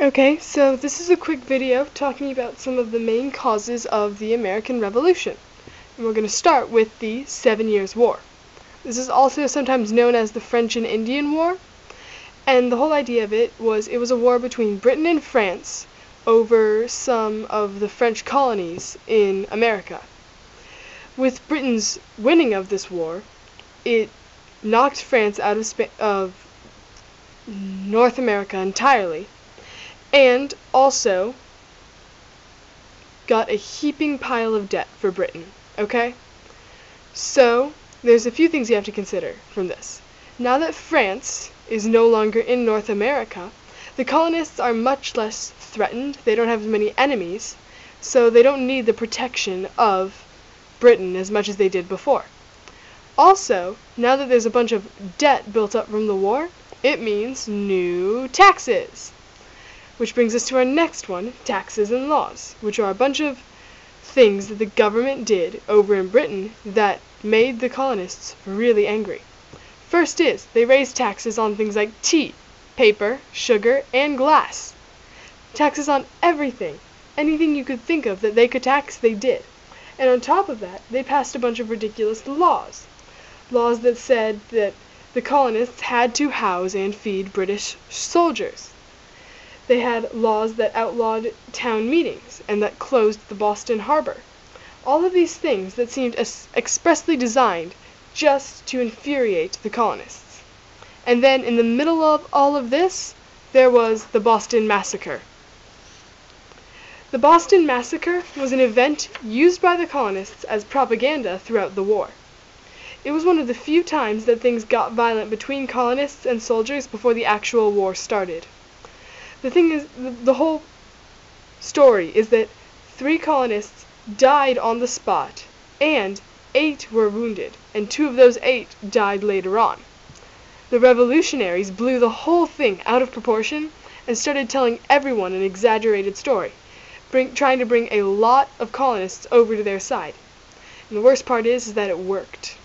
Okay, so this is a quick video talking about some of the main causes of the American Revolution. And we're going to start with the 7 Years' War. This is also sometimes known as the French and Indian War, and the whole idea of it was a war between Britain and France over some of the French colonies in America. With Britain's winning of this war, it knocked France out of North America entirely, and also got a heaping pile of debt for Britain, okay? So, there's a few things you have to consider from this. Now that France is no longer in North America, the colonists are much less threatened, they don't have as many enemies, so they don't need the protection of Britain as much as they did before. Also, now that there's a bunch of debt built up from the war, it means new taxes. Which brings us to our next one, taxes and laws, which are a bunch of things that the government did over in Britain that made the colonists really angry. First is, they raised taxes on things like tea, paper, sugar, and glass. Taxes on everything. Anything you could think of that they could tax, they did. And on top of that, they passed a bunch of ridiculous laws. Laws that said that the colonists had to house and feed British soldiers. They had laws that outlawed town meetings and that closed the Boston Harbor. All of these things that seemed expressly designed just to infuriate the colonists. And then in the middle of all of this, there was the Boston Massacre. The Boston Massacre was an event used by the colonists as propaganda throughout the war. It was one of the few times that things got violent between colonists and soldiers before the actual war started. The thing is, the whole story is that 3 colonists died on the spot, and 8 were wounded, and 2 of those 8 died later on. The revolutionaries blew the whole thing out of proportion and started telling everyone an exaggerated story, trying to bring a lot of colonists over to their side. And the worst part is that it worked.